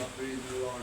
praise the Lord.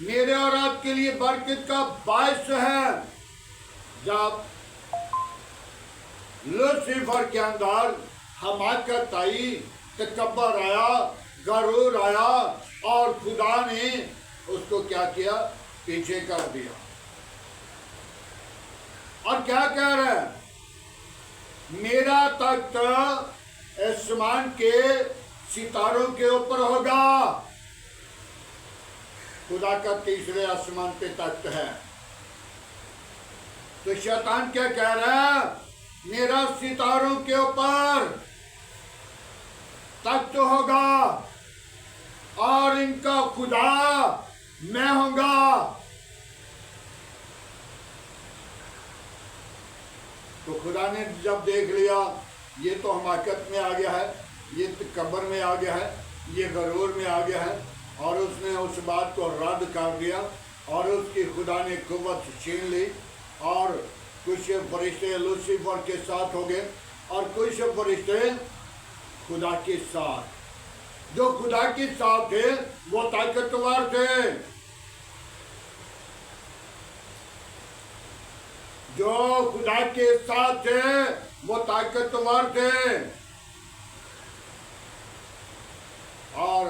میرے اور آپ کے لیے برکت کا باعث ہے. جب لوسیفر کے اندر حماقت آئی، تکبر آیا، غرور آیا، اور خدا نے اس کو کیا کیا؟ پیچھے کر دیا. اور کیا کہہ رہا ہے؟ میرا تخت آسمان کے ستاروں کے اوپر ہوگا. خدا کا تیسرے آسمان پہ تخت ہے. تو شیطان کیا کہہ رہا ہے؟ میرا ستاروں کے اوپر تخت ہوگا اور ان کا خدا میں ہوں گا. تو خدا نے جب دیکھ لیا یہ تو حماقت میں آ گیا ہے، یہ تکبر میں آ گیا ہے، یہ غرور میں آ گیا ہے، اور اس نے اس بات کو رد کر دیا، اور اس کی خدا نے قوت چھین لی. اور کچھ فرشتے لوسیفر کے ساتھ ہو گئے اور کچھ فرشتے خدا کے ساتھ. جو خدا کے ساتھ تھے وہ طاقتور تھے. جو خدا کے ساتھ تھے وہ طاقتور تھے، اور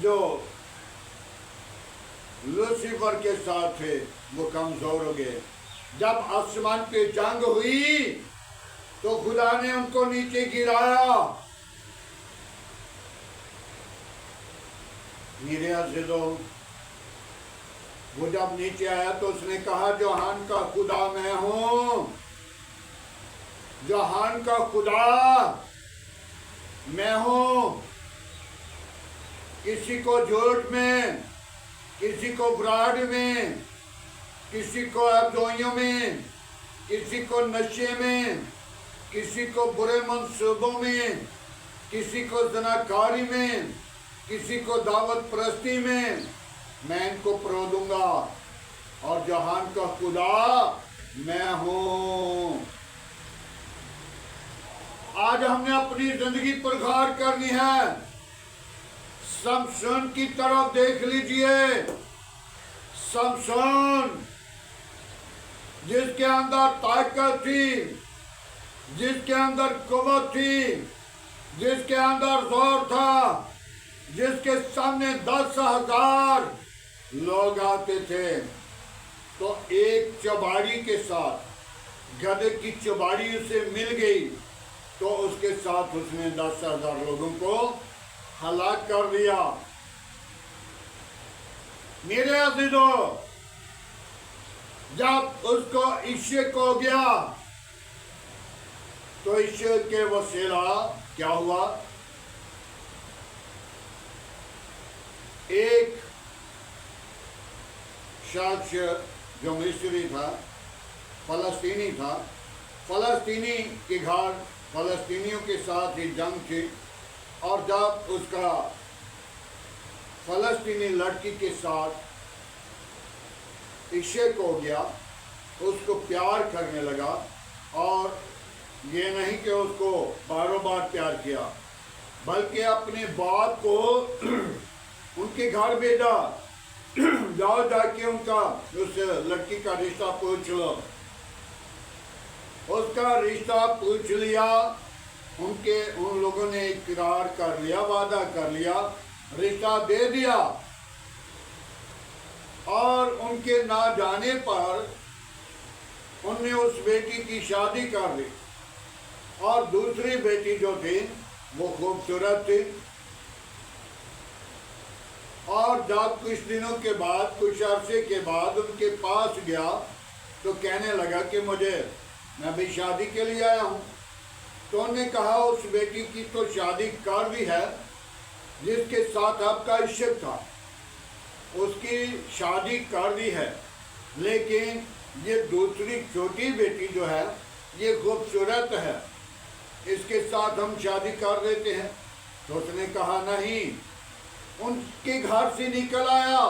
جو لوسیفر کے ساتھ تھے وہ کمزور ہو گئے. جب آسمان پہ جنگ ہوئی تو خدا نے ان کو نیچے گرایا. میرے عزیزو، وہ جب نیچے آیا تو اس نے کہا جہان کا خدا میں ہوں، جہان کا خدا میں ہوں. کسی کو جھوٹ میں، کسی کو فراڈ میں، کسی کو افزوئیوں میں، کسی کو نشے میں، کسی کو برے منصوبوں میں، کسی کو زناکاری میں، کسی کو دعوت پرستی میں ان کو پرو دوں گا. اور جہان کا خدا میں ہوں. آج ہم نے اپنی زندگی پر غور کرنی ہے. سمسون کی طرف دیکھ لیجئے. سمسون جس کے اندر طاقت تھی، جس کے اندر قوت تھی، جس کے اندر زور تھا، جس کے سامنے 10,000 لوگ آتے تھے، تو ایک چباڑی کے ساتھ، گدھے کی چباڑی اسے مل گئی تو اس کے ساتھ اس نے 10,000 لوگوں کو ہلاک کر دیا. میرے عزیزو، جب اس کو عشق ہو گیا تو عشق کے وسیلہ کیا ہوا؟ ایک شخص جو مصری تھا، فلسطینی تھا، فلسطینی کے گھر فلسطینیوں کے ساتھ ہی جنگ تھی، اور جب اس کا فلسطینی لڑکی کے ساتھ عشق ہو گیا، اس کو پیار کرنے لگا، اور یہ نہیں کہ اس کو باروں بار پیار کیا، بلکہ اپنے باپ کو ان کے گھر بھیجا، جاؤ جا کے ان کا اس لڑکی کا رشتہ پوچھ لو. اس کا رشتہ پوچھ لیا. ان لوگوں نے اقرار کر لیا، وعدہ کر لیا، رشتہ دے دیا، اور ان کے نہ جانے پر ان نے اس بیٹی کی شادی کر لی. اور دوسری بیٹی جو تھی وہ خوبصورت تھی، اور جب کچھ دنوں کے بعد، کچھ عرصے کے بعد ان کے پاس گیا تو کہنے لگا کہ میں بھی شادی کے لیے آیا ہوں. تو انہوں نے کہا اس بیٹی کی تو شادی کر دی ہے جس کے ساتھ آپ کا عشق تھا، اس کی شادی کر دی ہے، لیکن یہ دوسری چھوٹی بیٹی جو ہے یہ خوبصورت ہے، اس کے ساتھ ہم شادی کر دیتے ہیں. تو اس نے کہا نہیں. ان کے گھر سے نکل آیا،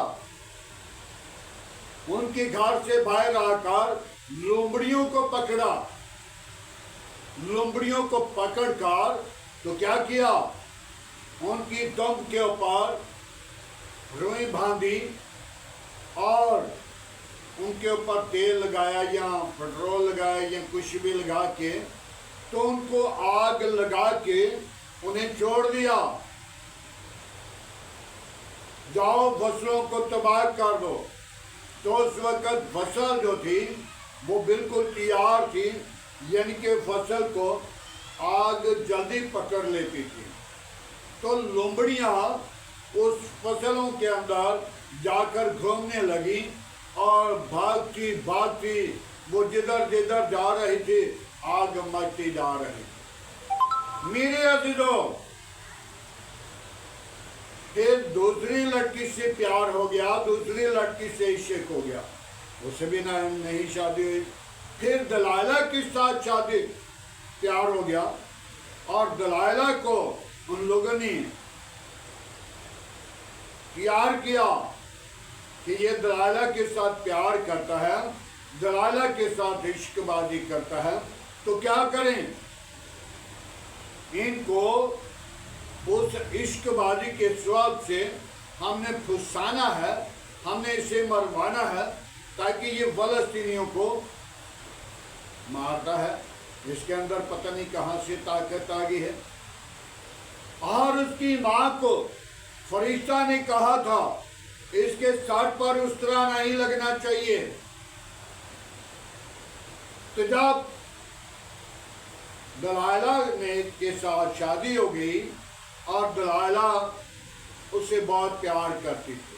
ان کے گھر سے باہر آ کر لومڑیوں کو پکڑا. لومڑیوں کو پکڑ کر تو کیا کیا؟ ان کی دم کے اوپر روئی باندھی اور ان کے اوپر تیل لگایا یا پیٹرول لگایا یا کچھ بھی لگا کے تو ان کو آگ لگا کے انہیں چھوڑ دیا، جاؤ فصلوں کو تباہ کر دو۔ تو اس وقت فصل جو تھی وہ بالکل تیار تھی، یعنی کہ فصل کو آگ جلدی پکڑ لیتی تھی۔ تو لومڑیاں اس فصلوں کے اندر جا کر گھومنے لگی اور بھاگتی بھاگتی وہ جدھر جدھر جا رہی تھی آگ مچتی جا رہی تھی۔ میرے عزیزو، پھر دوسری لڑکی سے پیار ہو گیا، دوسری لڑکی سے عشق ہو گیا، اس سے بھی نہیں شادی ہوئی۔ پھر دلائلہ کے ساتھ شادی پیار ہو گیا، اور دلائلہ کو ان لوگوں نے پیار کیا کہ یہ دلائلہ کے ساتھ پیار کرتا ہے، دلائلہ کے ساتھ عشق بازی کرتا ہے، تو کیا کریں؟ ان کو اس عشق بازی کے سبب سے ہم نے پھنسانا ہے، ہم نے اسے مروانا ہے تاکہ یہ فلسطینیوں کو مارتا ہے۔ اس کے اندر پتہ نہیں کہاں سے طاقت آ گئی ہے۔ اور اس کی ماں کو فرشتہ نے کہا تھا اس کے سر پر اس طرح نہیں لگنا چاہیے۔ تو جب دلائلہ کے ساتھ شادی ہو گئی اور دلائلہ اس سے بہت پیار کرتی تھی،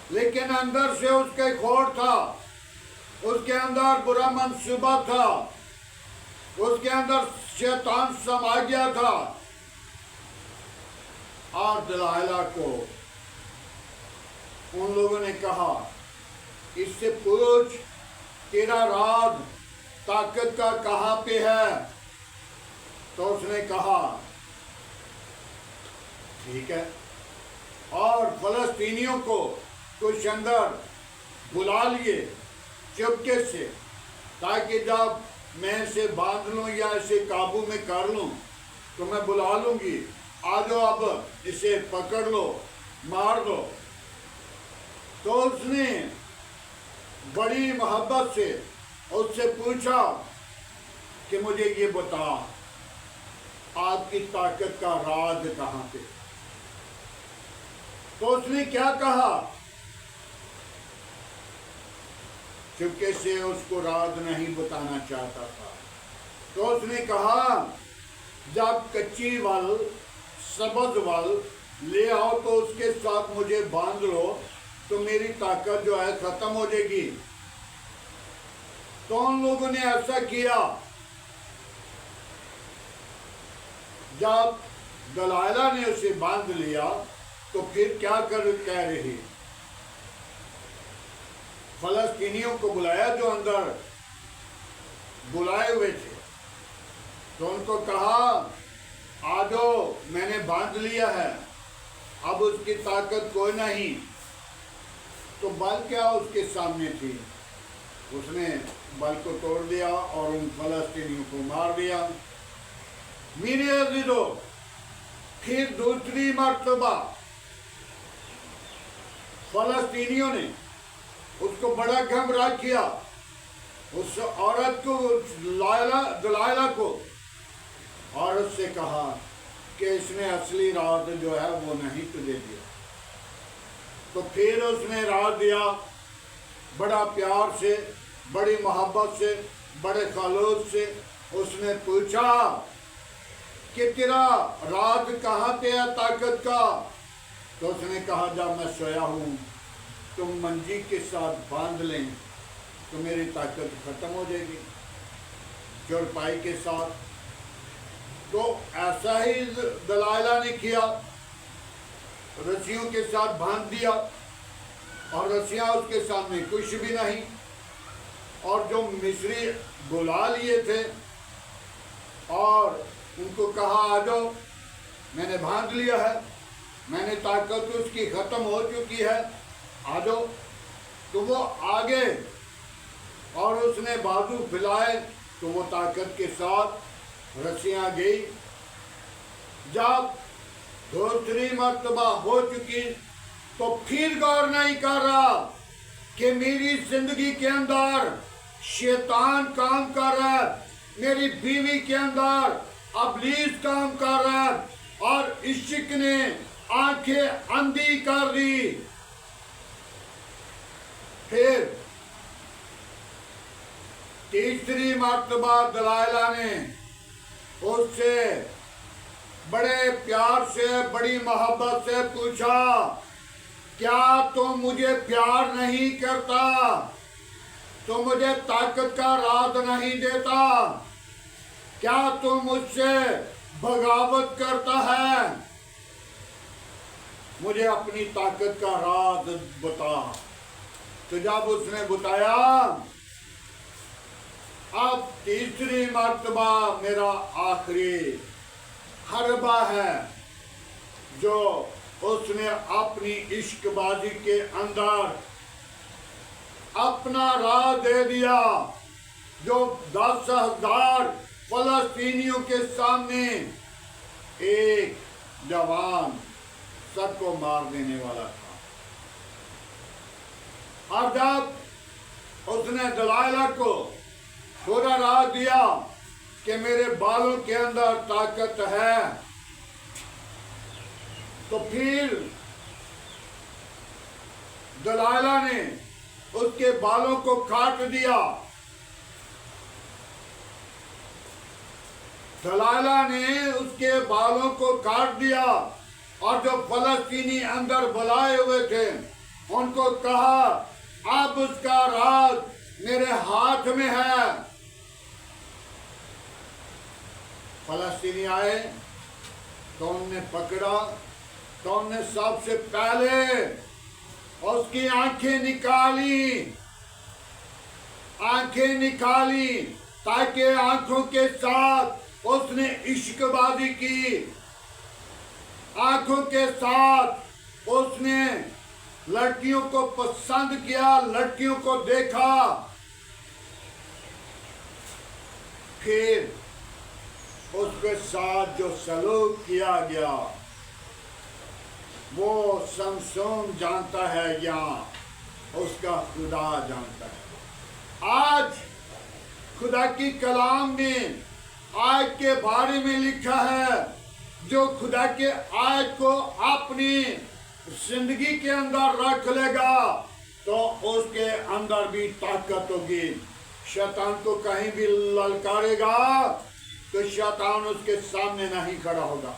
لیکن اندر سے اس کے کھوڑ تھا، اس کے اندر برا منصوبہ تھا، اس کے اندر شیطان سما گیا تھا۔ اور دلائلہ کو ان لوگوں نے کہا اس سے پوچھ تیرا راز طاقت کا کہاں پہ ہے؟ تو اس نے کہا ٹھیک ہے، اور فلسطینیوں کو کچھ اندر بلا لیے چپکے سے، تاکہ جب میں اسے باندھ لوں یا اسے قابو میں کر لوں تو میں بلا لوں گی، آ جاؤ اب اسے پکڑ لو، مار دو۔ تو اس نے بڑی محبت سے اس سے پوچھا کہ مجھے یہ بتا آپ کی طاقت کا راز کہاں پہ؟ تو اس نے کیا کہا؟ چپکے سے اس کو راز نہیں بتانا چاہتا تھا۔ تو اس نے کہا جب کچی ول سبز ول لے آؤ تو اس کے ساتھ مجھے باندھ لو تو میری طاقت جو ہے ختم ہو جائے گی۔ تو ان لوگوں نے ایسا کیا۔ جب دلائلہ نے اسے باندھ لیا تو پھر کیا کہہ رہی؟ فلسطینیوں کو بلایا جو اندر بلائے ہوئے تھے، تو ان کو کہا آ جاؤ میں نے باندھ لیا ہے، اب اس کی طاقت کوئی نہیں۔ تو بل کیا اس کے سامنے تھی؟ اس نے بل کو توڑ دیا اور ان فلسطینیوں کو مار دیا۔ میرے عزیزو، پھر دوسری مرتبہ فلسطینیوں نے اس کو بڑا گھبرا کیا، اس عورت کو، دلائلہ کو، اور اس سے کہا کہ اس نے اصلی راز جو ہے وہ نہیں تجھے دیا۔ تو پھر اس نے راز دیا، بڑا پیار سے، بڑی محبت سے، بڑے خلوص سے اس نے پوچھا کہ تیرا راز کہاں پہ ہے طاقت کا؟ تو اس نے کہا جب میں سویا ہوں تم منجی کے ساتھ باندھ لیں تو میری طاقت ختم ہو جائے گی، چارپائی کے ساتھ۔ تو ایسا ہی دلائلہ نے کیا، رسیوں کے ساتھ باندھ دیا، اور رسیاں اس کے سامنے کچھ بھی نہیں۔ اور جو مصری بلا لیے تھے اور ان کو کہا آ جاؤ میں نے باندھ لیا ہے، میں نے طاقت اس کی ختم ہو چکی ہے، آ جاؤ۔ تو وہ آگے اور اس نے بازو پھیلائے تو وہ طاقت کے ساتھ رسیاں گئی۔ جب دوسری مرتبہ ہو چکی تو پھر غور نہیں کر رہا، کہ میری زندگی کے اندر شیطان کام کر رہا ہے، میری بیوی کے اندر ابلیس کام کر رہا ہے، اور عشق نے آنکھیں اندھی کر دی۔ پھر تیسری مرتبہ دلائلہ نے اس سے بڑے پیار سے، بڑی محبت سے پوچھا، کیا تم مجھے پیار نہیں کرتا؟ تو مجھے طاقت کا راز نہیں دیتا؟ کیا تم مجھ سے بغاوت کرتا ہے؟ مجھے اپنی طاقت کا راز بتا۔ تو جب اس نے بتایا، اب تیسری مرتبہ میرا آخری حربہ ہے جو اس نے اپنی عشق بازی کے اندر اپنا راز دے دیا، جو 10,000 فلسطینیوں کے سامنے ایک جوان سب کو مار دینے والا تھا۔ اور جب اس نے دلائلہ کو تھوڑا راز دیا کہ میرے بالوں کے اندر طاقت ہے، تو پھر دلائلہ نے اس کے بالوں کو کاٹ دیا۔ دلائلہ نے اس کے بالوں کو کاٹ دیا، اور جو فلسطینی اندر بلائے ہوئے تھے ان کو کہا، اب اس کا راز میرے ہاتھ میں ہے۔ فلسطینی آئے تو ان نے پکڑا، تو ان نے سب سے پہلے اس کی آنکھیں نکالی تاکہ آنکھوں کے ساتھ اس نے عشق بازی کی، آنکھوں کے ساتھ اس نے لڑکیوں کو پسند کیا، لڑکیوں کو دیکھا۔ پھر اس کے ساتھ جو سلوک کیا گیا وہ سمسون جانتا ہے یا اس کا خدا جانتا ہے۔ آج خدا کی کلام میں آیت کے بارے میں لکھا ہے، جو خدا کے آیت کو اپنی زندگی کے اندر رکھ لے گا تو اس کے اندر بھی طاقت ہوگی۔ شیطان کو کہیں بھی للکارے گا تو شیطان اس کے سامنے نہیں کھڑا ہوگا۔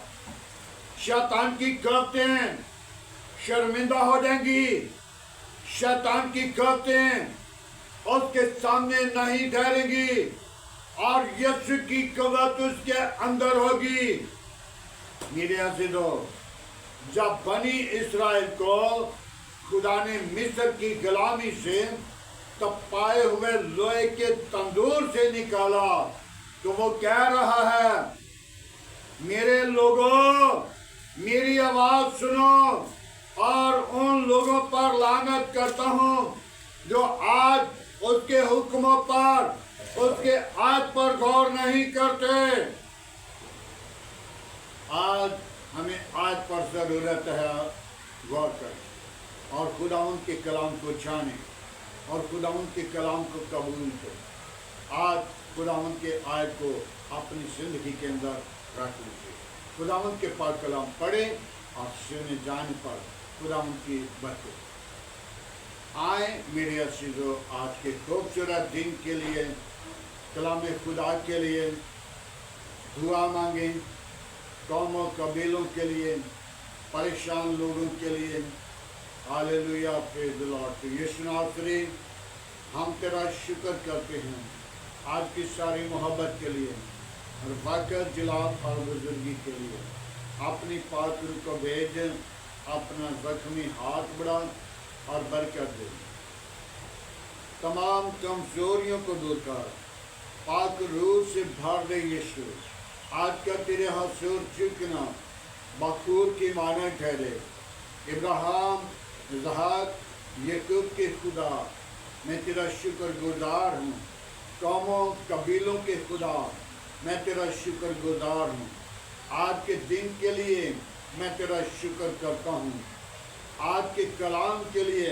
شیطان کی قوتیں شرمندہ ہو جائیں گی، شیطان کی قوتیں اس کے سامنے نہیں ٹھہریں گی، اور یسوع کی قوت اس کے اندر ہوگی۔ میرے عزیزو، جب بنی اسرائیل کو خدا نے مصر کی غلامی سے تپائے ہوئے لوہے کے تندور سے نکالا تو وہ کہہ رہا ہے، میرے لوگوں میری آواز سنو، اور ان لوگوں پر لعنت کرتا ہوں جو آج اس کے حکموں پر، اس کے آیت پر غور نہیں کرتے۔ آج ہمیں آیت پر ضرورت ہے غور کریں، اور خداوند کے کلام کو جانیں، اور خداوند کے کلام کو قبول کریں۔ آج خداوند کے آیت کو اپنی زندگی کے اندر رکھ لیجیے۔ خداوند کے پاک کلام پڑھیں اور سنے جانے پر خداوند کی برکت۔ آئیں میرے عزیزو، آج کے خوبصورت دن کے لیے، کلام خدا کے لیے دعا مانگیں، قوموں قبیلوں کے لیے، پریشان لوگوں کے لیے۔ ہاللیلویہ، پریز دی لارڈ۔ یسوع ناصری، ہم تیرا شکر کرتے ہیں آج کی ساری محبت کے لیے، اور وقت جلال اور بزرگی کے لیے۔ اپنی پاک روح کو بھیج، اپنا زخمی ہاتھ بڑھا اور برکت دے، تمام کمزوریوں کو دور کر، پاک روح سے بھر دے یسوع۔ آج کا تیرے حضور جھکنا بخور کی معنی ٹھہرے۔ ابراہیم، اسحاق، یعقوب کے خدا، میں تیرا شکر گزار ہوں۔ قوموں قبیلوں کے خدا، میں تیرا شکر گزار ہوں۔ آج کے دن کے لیے میں تیرا شکر کرتا ہوں، آج کے کلام کے لیے